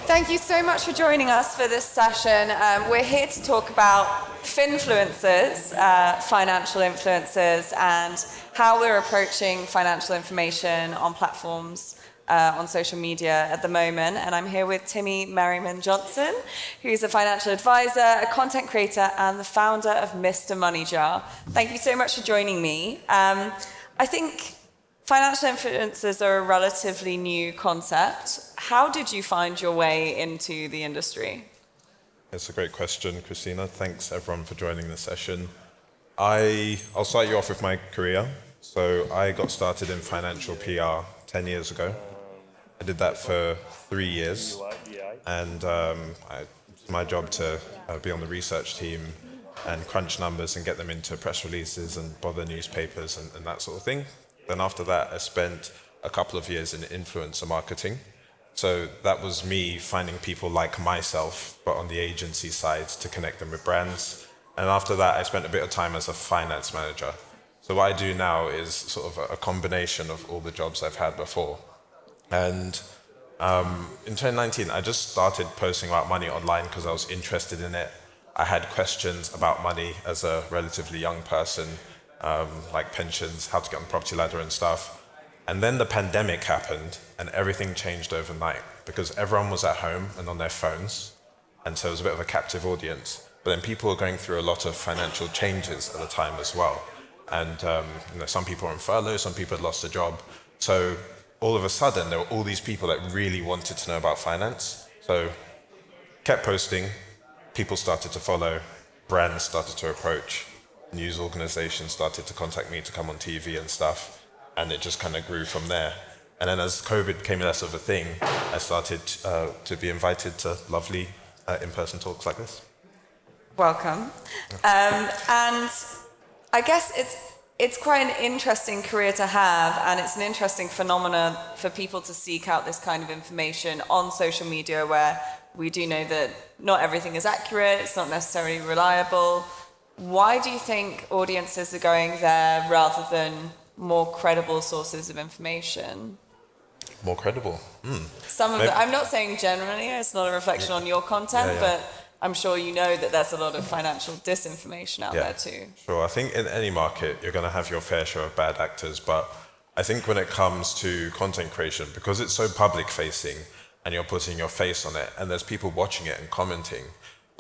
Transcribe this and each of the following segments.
Thank you so much for joining us for this session. We're here to talk about Finfluencers, financial influencers, and how we're approaching financial information on platforms on social media at the moment. And I'm here with Timmy Merriman-Johnson, who's a financial advisor, a content creator, and the founder of Mr. Money Jar. Thank you so much for joining me. I think financial influencers are a relatively new concept. How did you find your way into the industry? It's a great question, Christina. Thanks everyone for joining the session. I'll start you off with my career. So I got started in financial PR 10 years ago. I did that for 3 years, and it's my job to be on the research team and crunch numbers and get them into press releases and bother newspapers and that sort of thing. Then after that, I spent a couple of years in influencer marketing. So that was me finding people like myself, but on the agency side to connect them with brands. And after that, I spent a bit of time as a finance manager. So what I do now is sort of a combination of all the jobs I've had before. And in 2019, I just started posting about money online because I was interested in it. I had questions about money as a relatively young person, like pensions, how to get on the property ladder and stuff. And then the pandemic happened and everything changed overnight because everyone was at home and on their phones. And so it was a bit of a captive audience. But then people were going through a lot of financial changes at the time as well. And some people were on furlough, some people had lost a job. So all of a sudden, there were all these people that really wanted to know about finance. So kept posting, people started to follow, brands started to approach, news organizations started to contact me to come on TV and stuff, and it just kind of grew from there. And then as COVID became less of a thing, I started to be invited to lovely in-person talks like this. Welcome. And I guess it's quite an interesting career to have, and it's an interesting phenomenon for people to seek out this kind of information on social media, where we do know that not everything is accurate, it's not necessarily reliable. Why do you think audiences are going there rather than more credible sources of information? More credible? Some of it, I'm not saying generally, it's not a reflection on your content, but I'm sure you know that there's a lot of financial disinformation out there too. Sure, I think in any market, you're going to have your fair share of bad actors, but I think when it comes to content creation, because it's so public facing and you're putting your face on it and there's people watching it and commenting,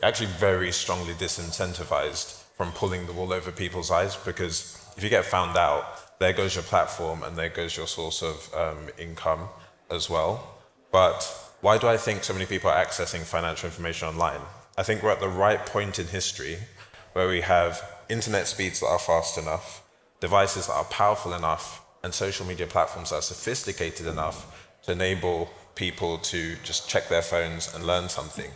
you're actually very strongly disincentivized from pulling the wool over people's eyes, because if you get found out, there goes your platform and there goes your source of income as well. But why do I think so many people are accessing financial information online? I think we're at the right point in history where we have internet speeds that are fast enough, devices that are powerful enough, and social media platforms that are sophisticated enough to enable people to just check their phones and learn something.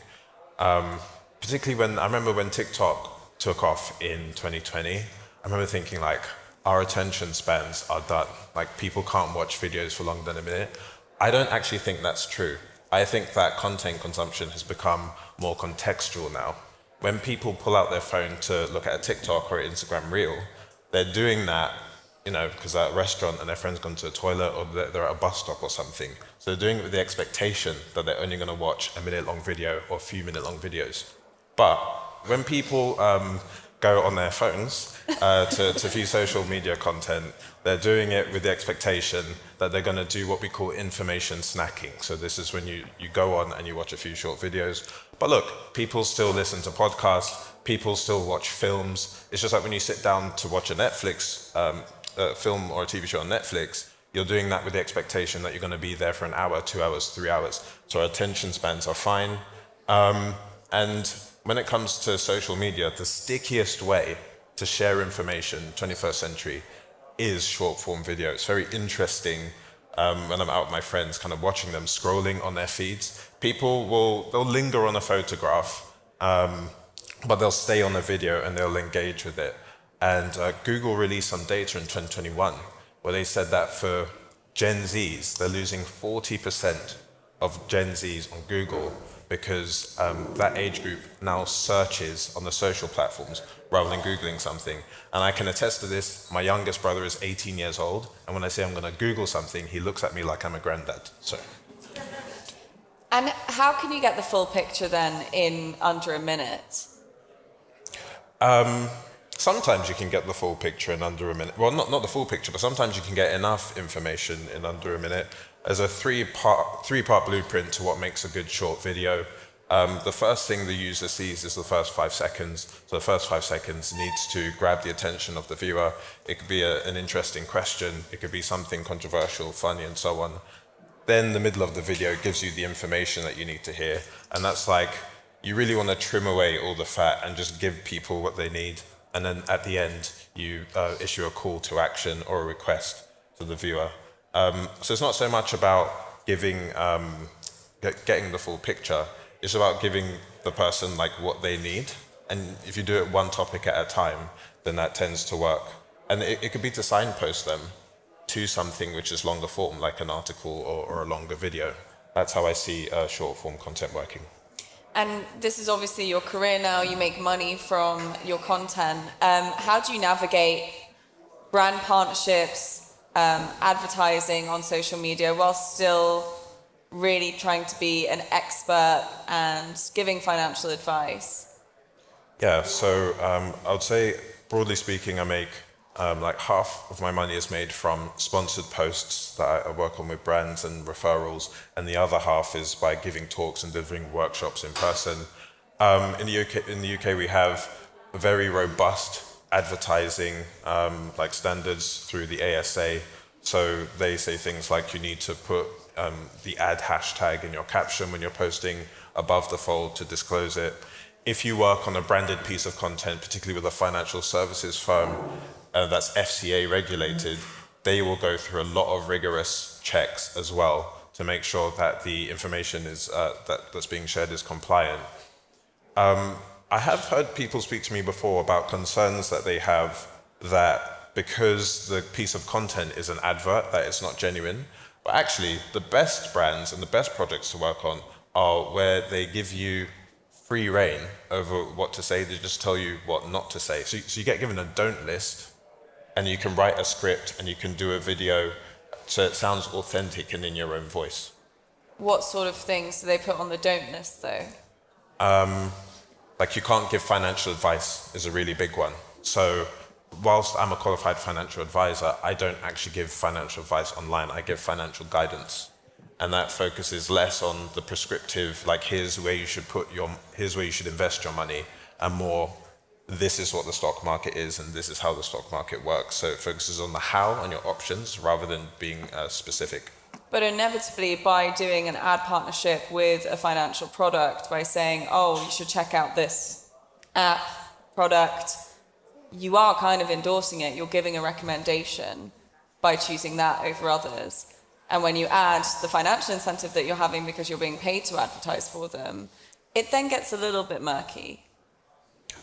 Particularly I remember when TikTok took off in 2020, I remember thinking like, our attention spans are done. Like, people can't watch videos for longer than a minute. I don't actually think that's true. I think that content consumption has become more contextual now. When people pull out their phone to look at a TikTok or an Instagram reel, they're doing that, because they're at a restaurant and their friend's gone to the toilet, or they're at a bus stop or something. So they're doing it with the expectation that they're only going to watch a minute-long video or a few minute-long videos. But when people go on their phones to view social media content, they're doing it with the expectation that they're going to do what we call information snacking. So this is when you go on and you watch a few short videos. But look, people still listen to podcasts, people still watch films. It's just like when you sit down to watch a Netflix film or a TV show on Netflix, you're doing that with the expectation that you're going to be there for an hour, 2 hours, 3 hours. So our attention spans are fine. And when it comes to social media, the stickiest way to share information, 21st century, is short form video. It's very interesting when I'm out with my friends, kind of watching them scrolling on their feeds. They'll linger on a photograph, but they'll stay on the video and they'll engage with it. And Google released some data in 2021 where they said that for Gen Zs, they're losing 40% of Gen Zs on Google because that age group now searches on the social platforms rather than Googling something. And I can attest to this. My youngest brother is 18 years old, and when I say I'm going to Google something, he looks at me like I'm a granddad. So And how can you get the full picture then in under a minute? Sometimes you can get the full picture in under a minute. Well, not the full picture, but sometimes you can get enough information in under a minute. There's a three-part blueprint to what makes a good short video. The first thing the user sees is the first 5 seconds. So the first 5 seconds needs to grab the attention of the viewer. It could be an interesting question. It could be something controversial, funny, and so on. Then the middle of the video gives you the information that you need to hear. And that's like, you really want to trim away all the fat and just give people what they need. And then at the end, you issue a call to action or a request to the viewer. So it's not so much about giving, getting the full picture. It's about giving the person like what they need. And if you do it one topic at a time, then that tends to work. And it could be to signpost them to something which is longer form, like an article or a longer video. That's how I see short form content working. And this is obviously your career now, you make money from your content. How do you navigate brand partnerships, advertising on social media while still really trying to be an expert and giving financial advice? Yeah, so I would say, broadly speaking, I make like half of my money is made from sponsored posts that I work on with brands and referrals, and the other half is by giving talks and delivering workshops in person. In the UK, we have very robust advertising like standards through the ASA. So they say things like you need to put the ad hashtag in your caption when you're posting above the fold to disclose it. If you work on a branded piece of content, particularly with a financial services firm that's FCA regulated, they will go through a lot of rigorous checks as well to make sure that the information is that's being shared is compliant. I have heard people speak to me before about concerns that they have that because the piece of content is an advert, that it's not genuine. But actually, the best brands and the best projects to work on are where they give you free reign over what to say. They just tell you what not to say. So you get given a don't list, and you can write a script and you can do a video so it sounds authentic and in your own voice. What sort of things do they put on the don't list though? Like you can't give financial advice is a really big one. So whilst I'm a qualified financial advisor, I don't actually give financial advice online. I give financial guidance. And that focuses less on the prescriptive, like here's where you should here's where you should invest your money, and more, this is what the stock market is and this is how the stock market works. So it focuses on the how and your options rather than being specific. But inevitably, by doing an ad partnership with a financial product, by saying, oh, you should check out this app, product, you are kind of endorsing it. You're giving a recommendation by choosing that over others. And when you add the financial incentive that you're having because you're being paid to advertise for them, it then gets a little bit murky.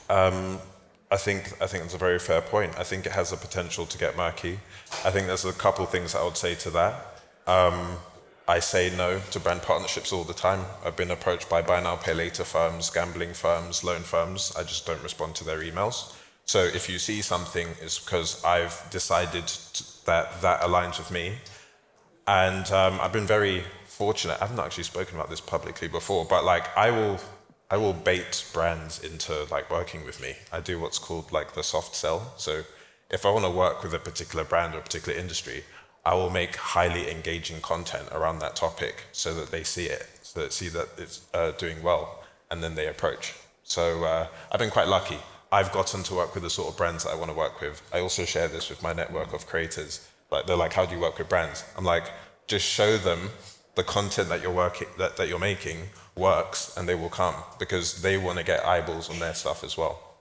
I think that's a very fair point. I think it has the potential to get murky. I think there's a couple things that I would say to that. I say no to brand partnerships all the time. I've been approached by buy now, pay later firms, gambling firms, loan firms. I just don't respond to their emails. So if you see something, it's because I've decided that aligns with me. And I've been very fortunate. I've not actually spoken about this publicly before, but like I will bait brands into like working with me. I do what's called like the soft sell. So if I want to work with a particular brand or a particular industry, I will make highly engaging content around that topic so that they see it, so that see that it's doing well, and then they approach. So I've been quite lucky. I've gotten to work with the sort of brands that I want to work with. I also share this with my network of creators. Like they're like, how do you work with brands? I'm like, just show them the content that you're making works, and they will come because they want to get eyeballs on their stuff as well.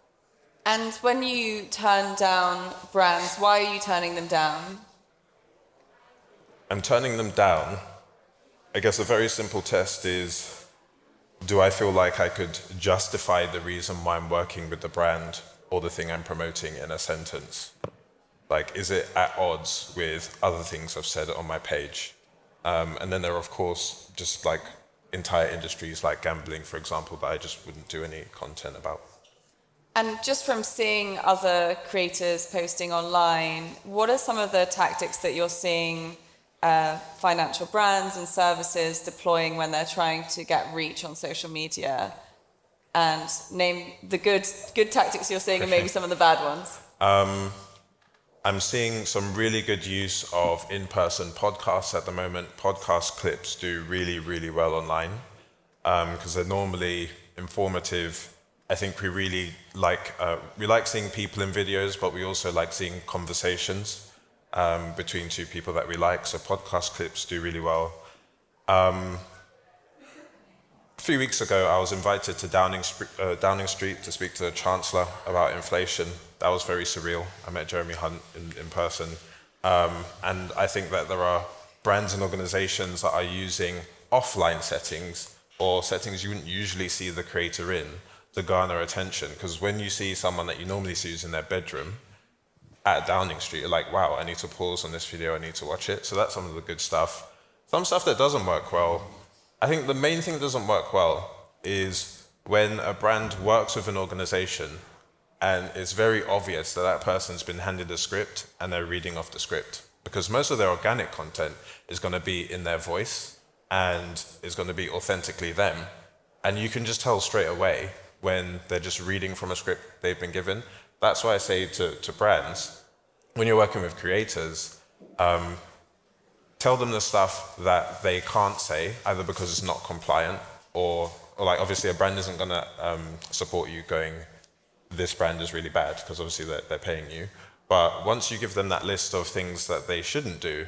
And when you turn down brands, why are you turning them down? I'm turning them down. I guess a very simple test is, do I feel like I could justify the reason why I'm working with the brand or the thing I'm promoting in a sentence? Like, is it at odds with other things I've said on my page? And then there are, of course, just like entire industries like gambling, for example, that I just wouldn't do any content about. And just from seeing other creators posting online, what are some of the tactics that you're seeing financial brands and services deploying when they're trying to get reach on social media? And name the good tactics you're seeing and maybe some of the bad ones. I'm seeing some really good use of in-person podcasts at the moment. Podcast clips do really, really well online because they're normally informative. I think we really like seeing people in videos, but we also like seeing conversations between two people that we like. So podcast clips do really well. A few weeks ago, I was invited to Downing Street to speak to the Chancellor about inflation. That was very surreal. I met Jeremy Hunt in person. And I think that there are brands and organizations that are using offline settings or settings you wouldn't usually see the creator in to garner attention. Because when you see someone that you normally see who's in their bedroom at Downing Street, you're like, wow, I need to pause on this video, I need to watch it. So that's some of the good stuff. Some stuff that doesn't work well, I think the main thing that doesn't work well is when a brand works with an organization and it's very obvious that that person's been handed a script and they're reading off the script. Because most of their organic content is going to be in their voice and is going to be authentically them. And you can just tell straight away when they're just reading from a script they've been given. That's why I say to brands, when you're working with creators, tell them the stuff that they can't say, either because it's not compliant or like obviously a brand isn't going to support you going, this brand is really bad, because obviously they're paying you. But once you give them that list of things that they shouldn't do,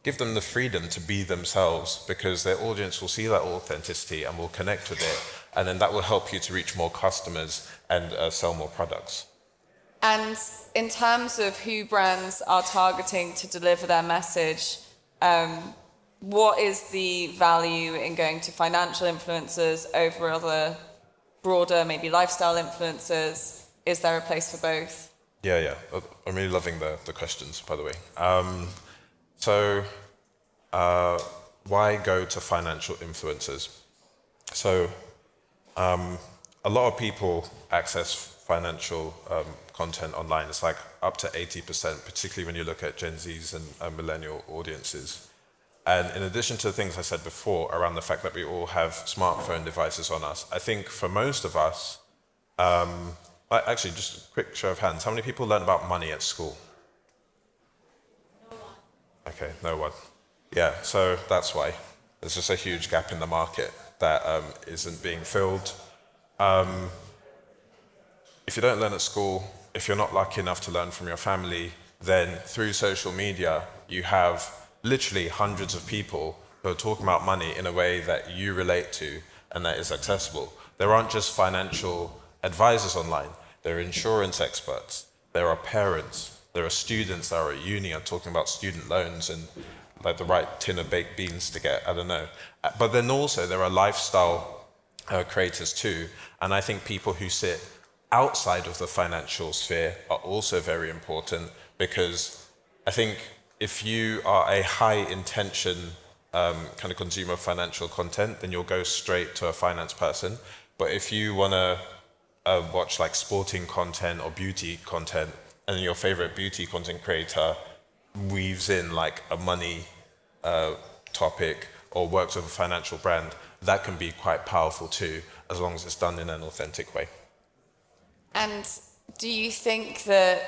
give them the freedom to be themselves, because their audience will see that authenticity and will connect with it. And then that will help you to reach more customers and sell more products. And in terms of who brands are targeting to deliver their message, what is the value in going to financial influencers over other broader, maybe lifestyle influencers? Is there a place for both? Yeah. I'm really loving the questions, by the way. Why go to financial influencers? So a lot of people access financial content online. It's like up to 80%, particularly when you look at Gen Zs and millennial audiences. And in addition to the things I said before around the fact that we all have smartphone devices on us, I think for most of us, actually just a quick show of hands, how many people learn about money at school? No one. Okay, no one. Yeah, so that's why. There's just a huge gap in the market that isn't being filled. If you don't learn at school, if you're not lucky enough to learn from your family, then through social media, you have literally hundreds of people who are talking about money in a way that you relate to and that is accessible. There aren't just financial advisors online. There are insurance experts. There are parents. There are students that are at uni and talking about student loans and like the right tin of baked beans to get, I don't know. But then also there are lifestyle creators too. And I think people who sit outside of the financial sphere are also very important, because I think if you are a high intention kind of consumer of financial content, then you'll go straight to a finance person. But if you want to watch like sporting content or beauty content, and your favorite beauty content creator weaves in like a money topic or works with a financial brand, that can be quite powerful too, as long as it's done in an authentic way. And do you think that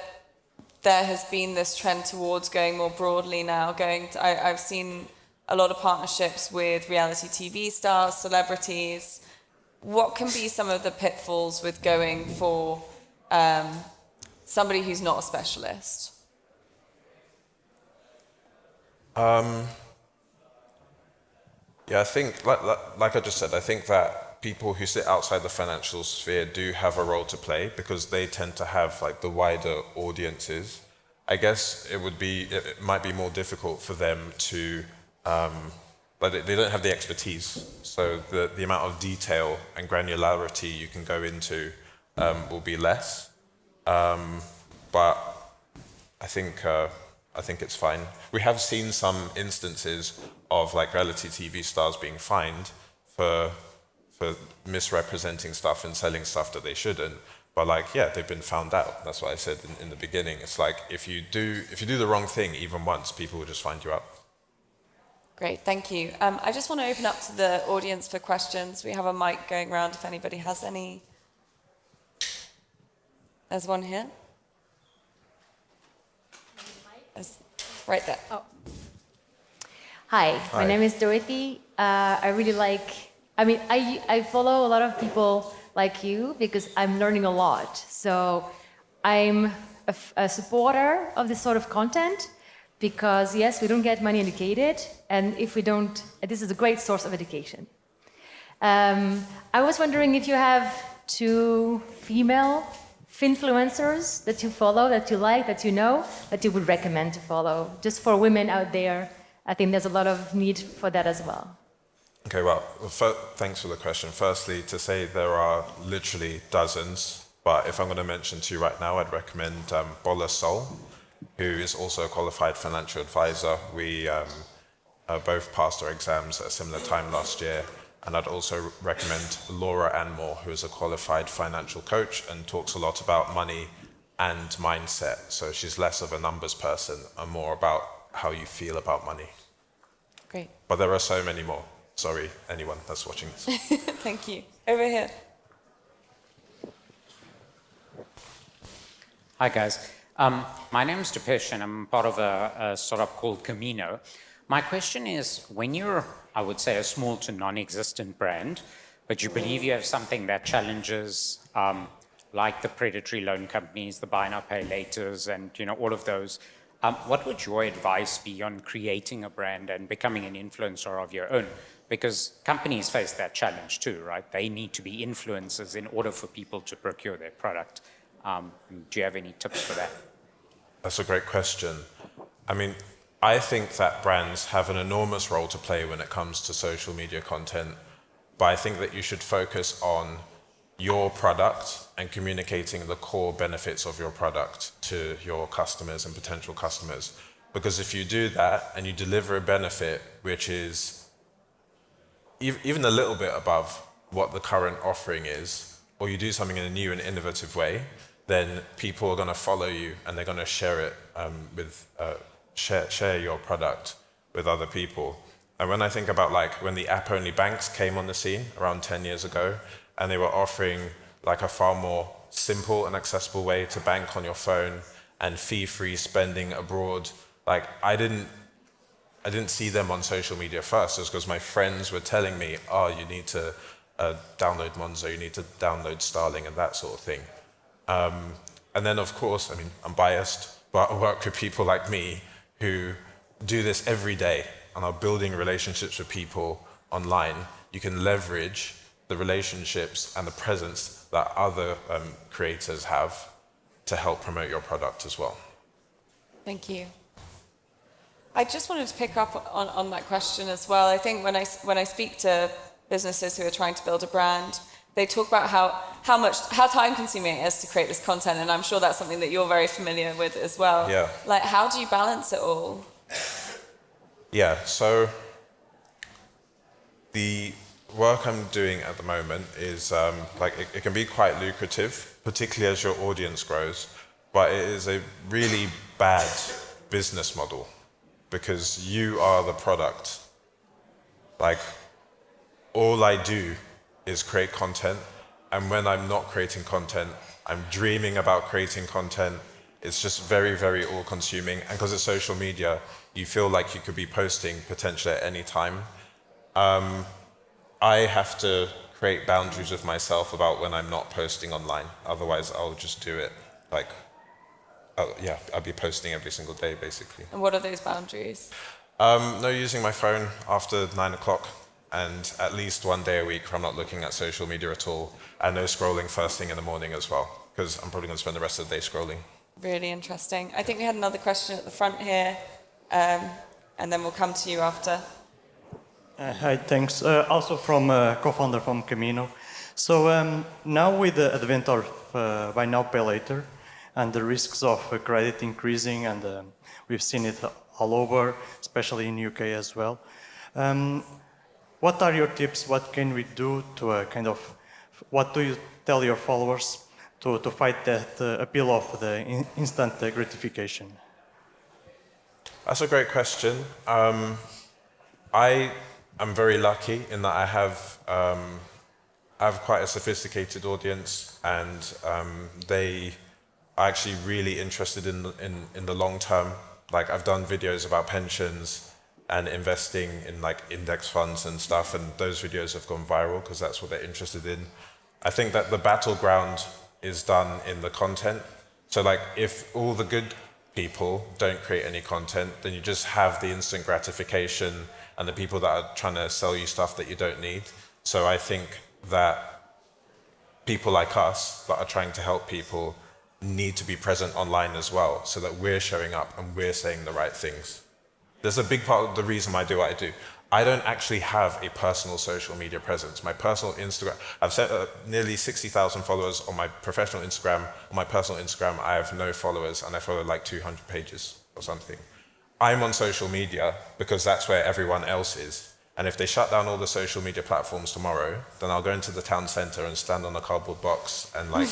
there has been this trend towards going more broadly now? I've seen a lot of partnerships with reality TV stars, celebrities. What can be some of the pitfalls with going for somebody who's not a specialist? Yeah, I think, like I just said, I think that people who sit outside the financial sphere do have a role to play, because they tend to have like the wider audiences. I guess it might be more difficult for them to, but they don't have the expertise. So the amount of detail and granularity you can go into will be less. But I think it's fine. We have seen some instances of like reality TV stars being fined for misrepresenting stuff and selling stuff that they shouldn't. But like, yeah, they've been found out. That's what I said in the beginning. It's like if you do the wrong thing even once, people will just find you out. Great, thank you. I just want to open up to the audience for questions. We have a mic going around if anybody has any. There's one here. There's, right there. Oh. Hi, my name is Dorothy. I really I follow a lot of people like you because I'm learning a lot. So I'm a supporter of this sort of content because, yes, we don't get money educated, and if we don't, this is a great source of education. I was wondering if you have two female Finfluencers that you follow, that you like, that you know, that you would recommend to follow, just for women out there. I think there's a lot of need for that as well. Okay, well, thanks for the question. Firstly, to say there are literally dozens, but if I'm going to mention two right now, I'd recommend Bola Sol, who is also a qualified financial advisor. We both passed our exams at a similar time last year. And I'd also recommend Laura Anmore, who is a qualified financial coach and talks a lot about money and mindset. So she's less of a numbers person and more about how you feel about money. Great. But there are so many more. Sorry, anyone that's watching this. Thank you. Over here. Hi, guys. My name is Dipesh, and I'm part of a startup called Camino. My question is, when you're, I would say, a small to non-existent brand, but you believe you have something that challenges, like the predatory loan companies, the buy now, pay laters, and all of those, what would your advice be on creating a brand and becoming an influencer of your own? Because companies face that challenge too, right? They need to be influencers in order for people to procure their product. Do you have any tips for that? That's a great question. I mean, I think that brands have an enormous role to play when it comes to social media content, but I think that you should focus on your product and communicating the core benefits of your product to your customers and potential customers. Because if you do that and you deliver a benefit which is even a little bit above what the current offering is, or you do something in a new and innovative way, then people are going to follow you and they're going to share it share your product with other people. And when I think about when the app-only banks came on the scene around 10 years ago, and they were offering a far more simple and accessible way to bank on your phone and fee-free spending abroad, I didn't see them on social media first. It was because my friends were telling me, oh, you need to download Monzo, you need to download Starling and that sort of thing. And then, of course, I mean, I'm biased, but I work with people like me who do this every day and are building relationships with people online. You can leverage the relationships and the presence that other creators have to help promote your product as well. Thank you. I just wanted to pick up on that question as well. I think when I speak to businesses who are trying to build a brand, they talk about how time-consuming it is to create this content, and I'm sure that's something that you're very familiar with as well. Yeah. How do you balance it all? Yeah, so the work I'm doing at the moment is it can be quite lucrative, particularly as your audience grows, but it is a really bad business model because you are the product. All I do is create content, and when I'm not creating content, I'm dreaming about creating content. It's just very, very all-consuming, and because it's social media, you feel like you could be posting potentially at any time. I have to create boundaries with myself about when I'm not posting online. Otherwise, I'll just do it I'll be posting every single day, basically. And what are those boundaries? No using my phone after 9 o'clock, and at least one day a week where I'm not looking at social media at all, and no scrolling first thing in the morning as well, because I'm probably going to spend the rest of the day scrolling. Really interesting. I think we had another question at the front here, and then we'll come to you after. Hi, thanks. Also from co-founder from Camino. So now with the advent of buy now, pay later, and the risks of credit increasing, and we've seen it all over, especially in UK as well. What are your tips? What can we do to what do you tell your followers to fight that appeal of the instant gratification? That's a great question. I am very lucky in that I have quite a sophisticated audience, and they are actually really interested in the long term. Like, I've done videos about pensions and investing in like index funds and stuff, and those videos have gone viral because that's what they're interested in. I think that the battleground is done in the content. So like, if all the good people don't create any content, then you just have the instant gratification and the people that are trying to sell you stuff that you don't need. So I think that people like us that are trying to help people need to be present online as well, so that we're showing up and we're saying the right things. There's a big part of the reason why I do what I do. I don't actually have a personal social media presence. My personal Instagram, I've set nearly 60,000 followers on my professional Instagram. On my personal Instagram, I have no followers, and I follow like 200 pages or something. I'm on social media because that's where everyone else is. And if they shut down all the social media platforms tomorrow, then I'll go into the town center and stand on a cardboard box and like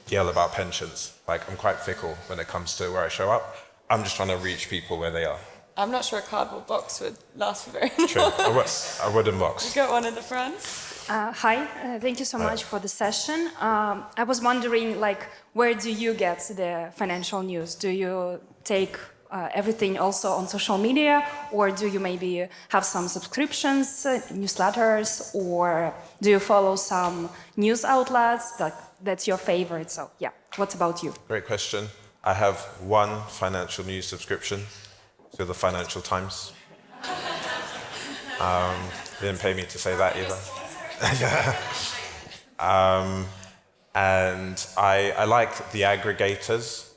yell about pensions. Like, I'm quite fickle when it comes to where I show up. I'm just trying to reach people where they are. I'm not sure a cardboard box would last for very long. True, a wooden box. You got one in the front? Hi, thank you so much for the session. I was wondering, like, where do you get the financial news? Do you take everything also on social media, or do you maybe have some subscriptions, newsletters, or do you follow some news outlets that's your favorite? So yeah, what about you? Great question. I have one financial news subscription to the Financial Times. They didn't pay me to say that either. And I like the aggregators,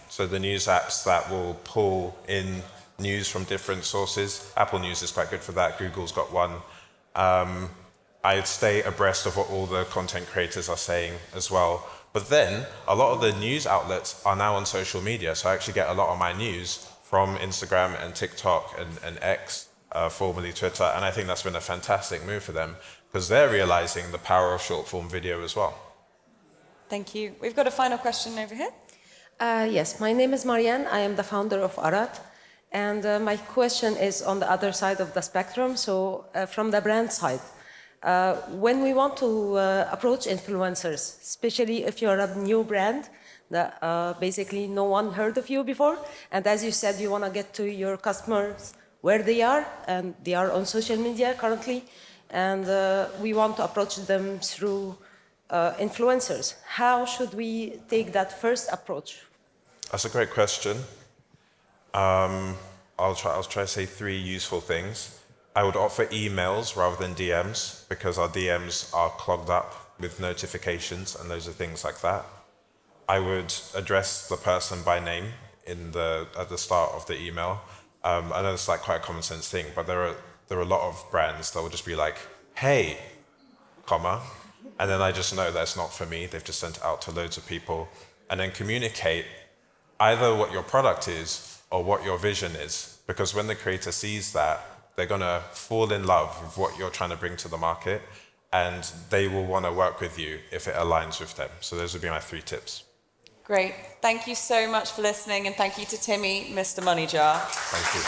so the news apps that will pull in news from different sources. Apple News is quite good for that. Google's got one. I stay abreast of what all the content creators are saying as well. But then a lot of the news outlets are now on social media, so I actually get a lot of my news from Instagram and TikTok and X, formerly Twitter, and I think that's been a fantastic move for them because they're realizing the power of short form video as well. Thank you. We've got a final question over here. Yes, my name is Marianne. I am the founder of Arat. And my question is on the other side of the spectrum, so from the brand side. When we want to approach influencers, especially if you're a new brand, that basically no one heard of you before, and as you said, you want to get to your customers where they are, and they are on social media currently, and we want to approach them through influencers. How should we take that first approach? That's a great question. I'll try to say 3 useful things. I would offer emails rather than DMs because our DMs are clogged up with notifications and those are things like that. I would address the person by name at the start of the email. I know it's like quite a common sense thing, but there are a lot of brands that will just be like, "Hey, comma," and then I just know that's not for me. They've just sent it out to loads of people, and then communicate either what your product is or what your vision is, because when the creator sees that, they're gonna fall in love with what you're trying to bring to the market, and they will want to work with you if it aligns with them. So those would be my 3 tips. Great. Thank you so much for listening, and thank you to Timmy, Mr. Moneyjar. Thank you.